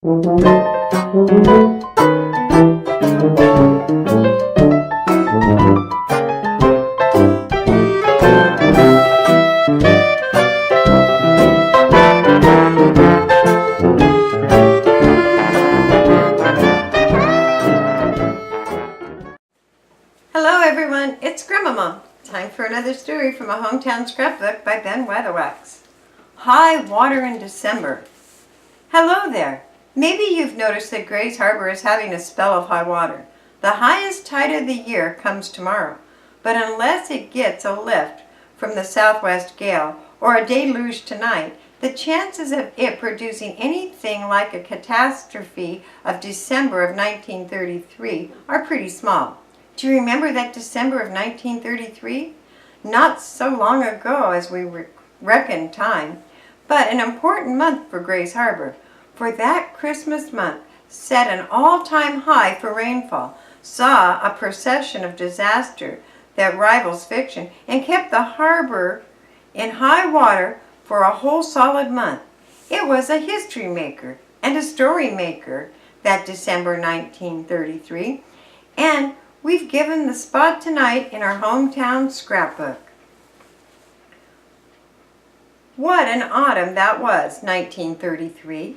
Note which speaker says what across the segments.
Speaker 1: Hello everyone, it's Grandmama. Time for another story from a Hometown Scrapbook by Ben Weatherwax. High water in December. Hello there. Maybe you've noticed that Grays Harbor is having a spell of high water. The highest tide of the year comes tomorrow, but unless it gets a lift from the southwest gale or a deluge tonight, the chances of it producing anything like a catastrophe of December of 1933 are pretty small. Do you remember that December of 1933? Not so long ago as we reckon time, but an important month for Grays Harbor, for that Christmas month set an all-time high for rainfall, saw a procession of disaster that rivals fiction, and kept the harbor in high water for a whole solid month. It was a history maker and a story maker, that December 1933, and we've given the spot tonight in our Hometown Scrapbook. What an autumn that was, 1933.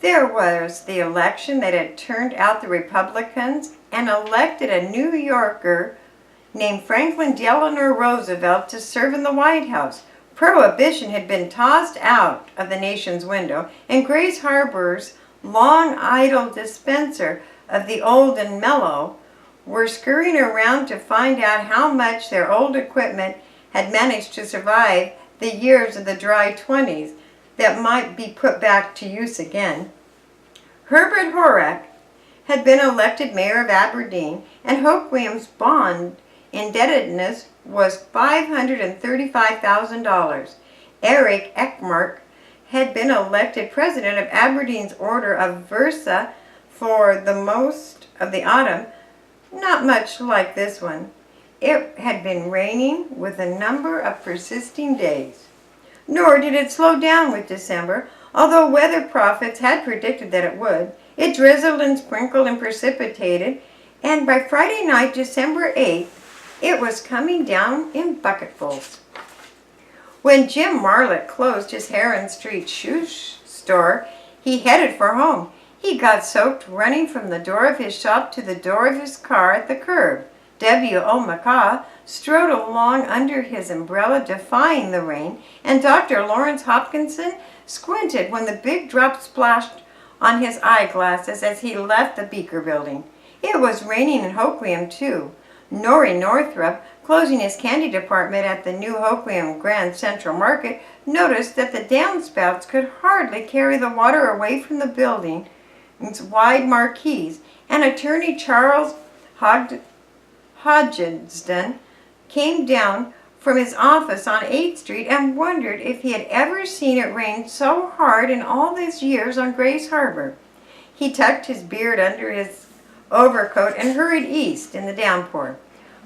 Speaker 1: There was the election that had turned out the Republicans and elected a New Yorker named Franklin Delano Roosevelt to serve in the White House. Prohibition had been tossed out of the nation's window, and Grays Harbor's long idle dispenser of the old and mellow were scurrying around to find out how much their old equipment had managed to survive the years of the dry 20s that might be put back to use again. Herbert Horak had been elected mayor of Aberdeen, and Hoquiam's bond indebtedness was $535,000. Eric Eckmark had been elected president of Aberdeen's Order of Versa for the most of the autumn. Not much like this one. It had been raining with a number of persisting days. Nor did it slow down with December, although weather prophets had predicted that it would. It drizzled and sprinkled and precipitated, and by Friday night, December 8th, it was coming down in bucketfuls. When Jim Marlett closed his Heron Street shoe store, he headed for home. He got soaked running from the door of his shop to the door of his car at the curb. W.O. McCaw strode along under his umbrella, defying the rain, and Dr. Lawrence Hopkinson squinted when the big drops splashed on his eyeglasses as he left the Beaker building. It was raining in Hoquiam, too. Norrie Northrup, closing his candy department at the new Hoquiam Grand Central Market, noticed that the downspouts could hardly carry the water away from the building its wide marquees, and Attorney Charles Hodgson came down from his office on 8th Street and wondered if he had ever seen it rain so hard in all these years on Grays Harbor. He tucked his beard under his overcoat and hurried east in the downpour.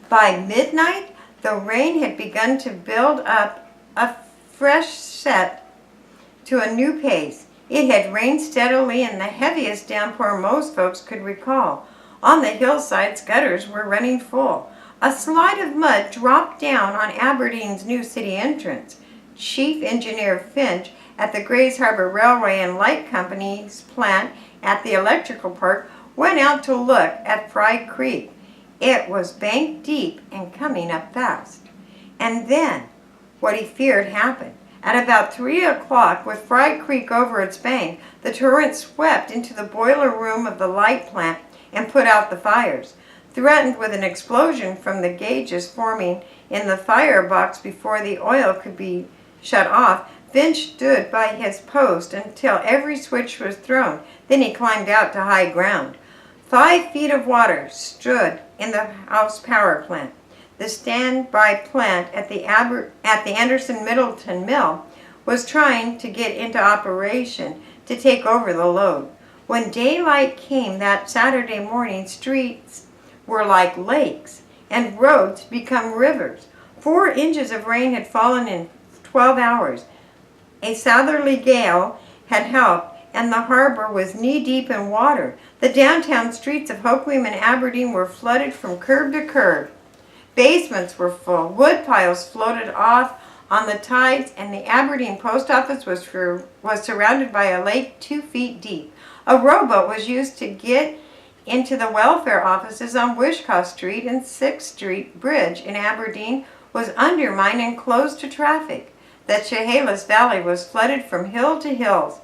Speaker 1: By midnight, the rain had begun to build up a fresh set to a new pace. It had rained steadily in the heaviest downpour most folks could recall. On the hillsides, gutters were running full. A slide of mud dropped down on Aberdeen's new city entrance. Chief Engineer Finch at the Grays Harbor Railway and Light Company's plant at the electrical park went out to look at Fry Creek. It was bank deep and coming up fast. And then, what he feared happened. At about 3 o'clock, with Fry Creek over its bank, the torrent swept into the boiler room of the light plant and put out the fires. Threatened with an explosion from the gauges forming in the firebox before the oil could be shut off, Finch stood by his post until every switch was thrown. Then he climbed out to high ground. 5 feet of water stood in the house power plant. The standby plant at the Anderson Middleton Mill was trying to get into operation to take over the load. When daylight came that Saturday morning, streets were like lakes and roads become rivers. 4 inches of rain had fallen in 12 hours. A southerly gale had helped, and the harbor was knee-deep in water. The downtown streets of Hoquiam and Aberdeen were flooded from curb to curb. Basements were full. Wood piles floated off on the tides, and the Aberdeen post office was surrounded by a lake 2 feet deep. A rowboat was used to get into the welfare offices on Wishkah Street, and 6th Street Bridge in Aberdeen was undermined and closed to traffic. The Chehalis Valley was flooded from hill to hills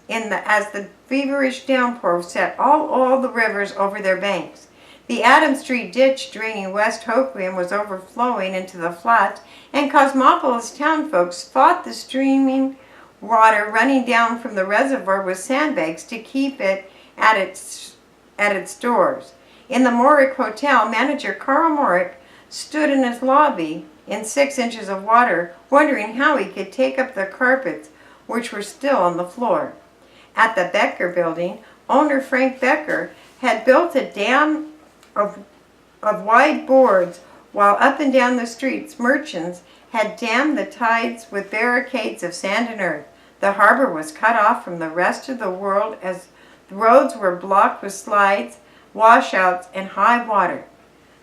Speaker 1: as the feverish downpour set all the rivers over their banks. The Adam Street ditch draining West Hoquiam was overflowing into the flats, and Cosmopolis townfolks fought the streaming water running down from the reservoir with sandbags to keep it at its doors. In the Morick Hotel, manager Carl Morick stood in his lobby in 6 inches of water, wondering how he could take up the carpets, which were still on the floor. At the Becker building, owner Frank Becker had built a dam of wide boards, while up and down the streets, merchants had dammed the tides with barricades of sand and earth. The harbor was cut off from the rest of the world as the roads were blocked with slides, washouts, and high water.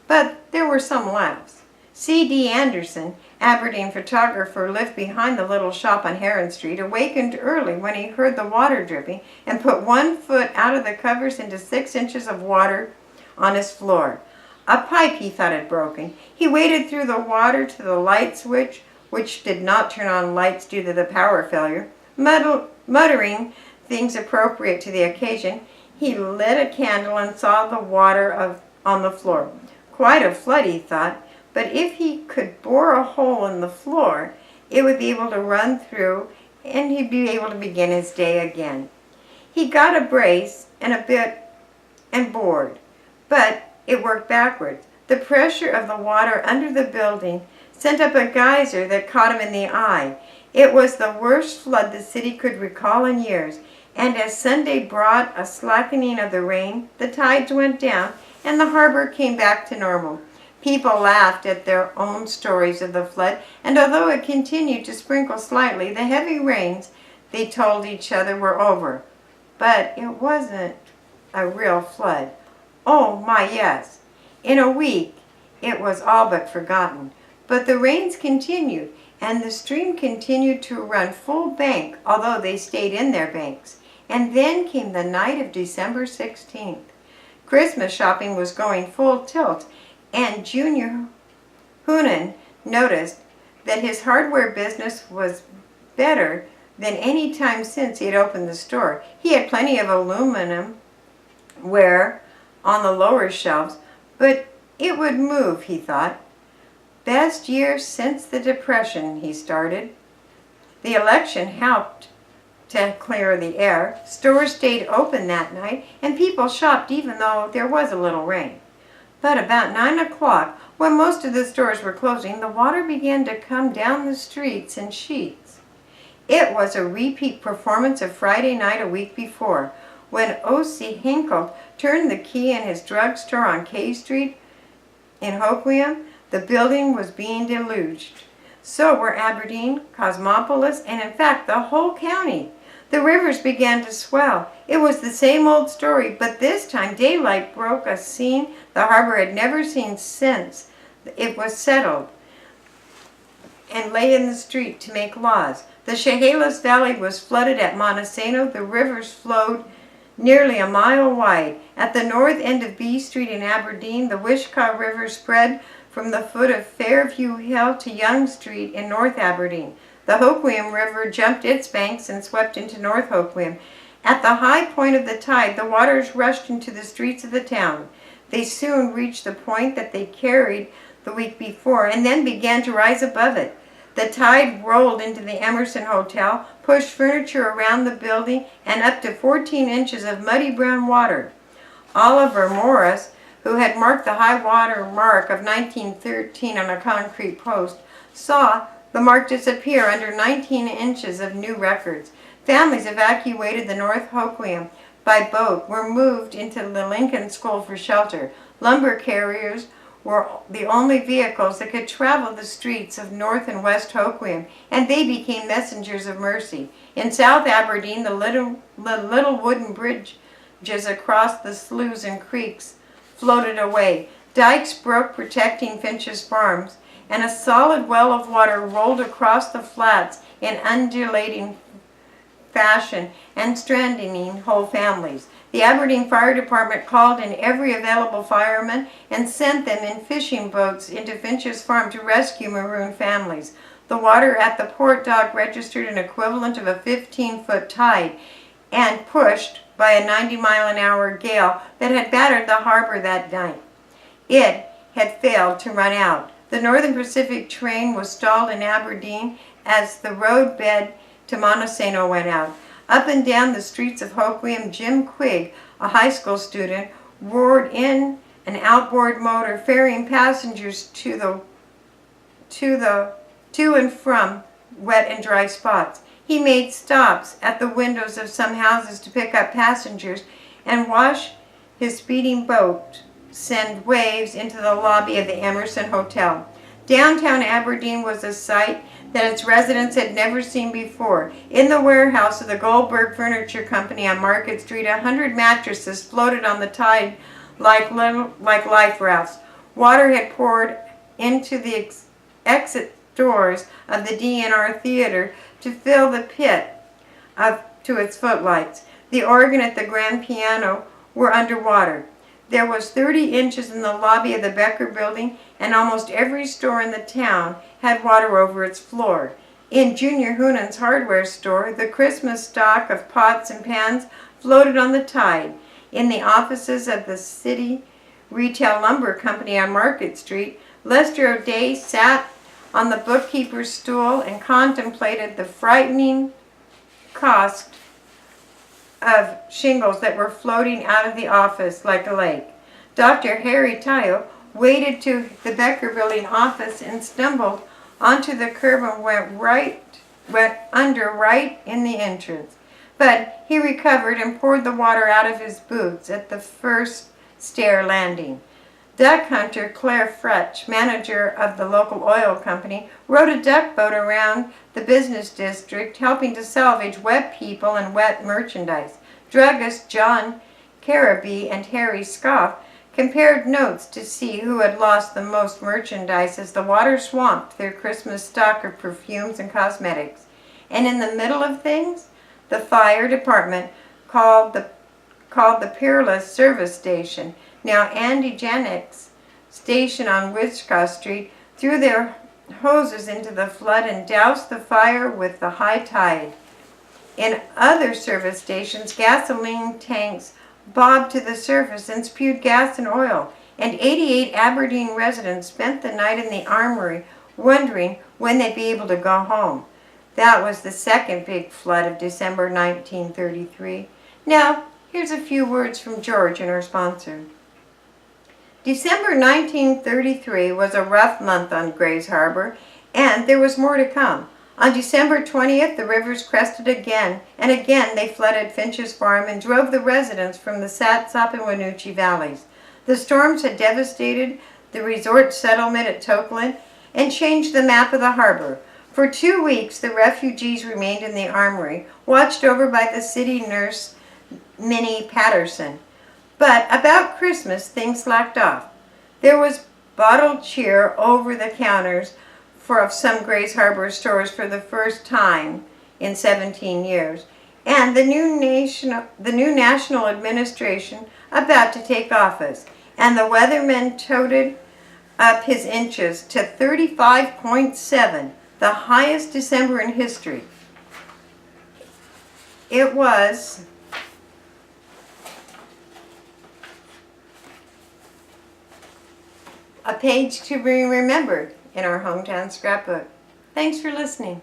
Speaker 1: But there were some laughs. C.D. Anderson, Aberdeen photographer, lived behind the little shop on Heron Street, awakened early when he heard the water dripping and put 1 foot out of the covers into 6 inches of water on his floor. A pipe, he thought, had broken. He waded through the water to the light switch, which did not turn on lights due to the power failure. Muttering things appropriate to the occasion, he lit a candle and saw the water on the floor. Quite a flood, he thought, but if he could bore a hole in the floor, it would be able to run through, and he'd be able to begin his day again. He got a brace and a bit and bored, but it worked backwards. The pressure of the water under the building sent up a geyser that caught him in the eye. It was the worst flood the city could recall in years, and as Sunday brought a slackening of the rain, the tides went down and the harbor came back to normal. People laughed at their own stories of the flood, and although it continued to sprinkle slightly, the heavy rains, they told each other, were over. But it wasn't a real flood. Oh my, yes. In a week, it was all but forgotten. But the rains continued, and the stream continued to run full bank, although they stayed in their banks. And then came the night of December 16th. Christmas shopping was going full tilt, and Junior Hoonan noticed that his hardware business was better than any time since he had opened the store. He had plenty of aluminum ware on the lower shelves, but it would move, he thought. Best year since the Depression, he started. The election helped to clear the air. Stores stayed open that night, and people shopped even though there was a little rain. But about 9 o'clock, when most of the stores were closing, the water began to come down the streets in sheets. It was a repeat performance of Friday night a week before, when O.C. Hinkle turned the key in his drugstore on K Street in Hoquiam. The building was being deluged. So were Aberdeen, Cosmopolis, and in fact the whole county. The rivers began to swell. It was the same old story, but this time daylight broke a scene the harbor had never seen since it was settled and lay in the street to make laws. The Chehalis Valley was flooded at Montesano. The rivers flowed nearly a mile wide. At the north end of B Street in Aberdeen, the Wishkah River spread from the foot of Fairview Hill to Young Street in North Aberdeen. The Hoquiam River jumped its banks and swept into North Hoquiam. At the high point of the tide, the waters rushed into the streets of the town. They soon reached the point that they carried the week before, and then began to rise above it. The tide rolled into the Emerson Hotel, pushed furniture around the building, and up to 14 inches of muddy brown water. Oliver Morris, who had marked the high water mark of 1913 on a concrete post, saw the mark disappear under 19 inches of new records. Families evacuated the North Hoquiam by boat were moved into the Lincoln School for shelter. Lumber carriers were the only vehicles that could travel the streets of North and West Hoquiam, and they became messengers of mercy. In South Aberdeen, the little wooden bridges across the sloughs and creeks floated away. Dikes broke protecting Finch's farms, and a solid well of water rolled across the flats in undulating fashion and stranding whole families. The Aberdeen Fire Department called in every available fireman and sent them in fishing boats into Finch's farm to rescue marooned families. The water at the port dock registered an equivalent of a 15-foot tide and pushed by a 90-mile-an-hour gale that had battered the harbor that night. It had failed to run out. The Northern Pacific train was stalled in Aberdeen as the roadbed to Montesano went out. Up and down the streets of Hoquiam, Jim Quigg, a high school student, roared in an outboard motor ferrying passengers to and from wet and dry spots. He made stops at the windows of some houses to pick up passengers and watch his speeding boat send waves into the lobby of the Emerson Hotel. Downtown Aberdeen was a sight that its residents had never seen before. In the warehouse of the Goldberg Furniture Company on Market Street, 100 mattresses floated on the tide like life rafts. Water had poured into the exit doors of the DNR Theater to fill the pit to its footlights. The organ at the grand piano were underwater. There was 30 inches in the lobby of the Becker Building, and almost every store in the town had water over its floor. In Junior Hoonan's hardware store, the Christmas stock of pots and pans floated on the tide. In the offices of the City Retail Lumber Company on Market Street, Lester O'Day sat on the bookkeeper's stool and contemplated the frightening cost of shingles that were floating out of the office like a lake. Dr. Harry Tayo waded to the Becker Building office and stumbled onto the curb and went under right in the entrance. But he recovered and poured the water out of his boots at the first stair landing. Duck hunter Claire Fretch, manager of the local oil company, rowed a duck boat around the business district, helping to salvage wet people and wet merchandise. Druggist John Carraby and Harry Scoff compared notes to see who had lost the most merchandise as the water swamped their Christmas stock of perfumes and cosmetics. And in the middle of things, the fire department called the Peerless Service Station, now Andy Janik's station on Wichita Street, threw their hoses into the flood and doused the fire with the high tide. In other service stations, gasoline tanks bobbed to the surface and spewed gas and oil, and 88 Aberdeen residents spent the night in the armory wondering when they'd be able to go home. That was the second big flood of December 1933. Now, here's a few words from George and our sponsor. December 1933 was a rough month on Grays Harbor, and there was more to come. On December 20th, the rivers crested again, and again they flooded Finch's farm and drove the residents from the Satsop and Wenatchee valleys. The storms had devastated the resort settlement at Tokeland and changed the map of the harbor. For 2 weeks, the refugees remained in the armory, watched over by the city nurse, Minnie Patterson. But about Christmas, things slacked off. There was bottled cheer over the counters of some Grays Harbor stores for the first time in 17 years, and the new national administration about to take office, and the weatherman toted up his inches to 35.7, the highest December in history. It was a page to be remembered in our hometown scrapbook. Thanks for listening.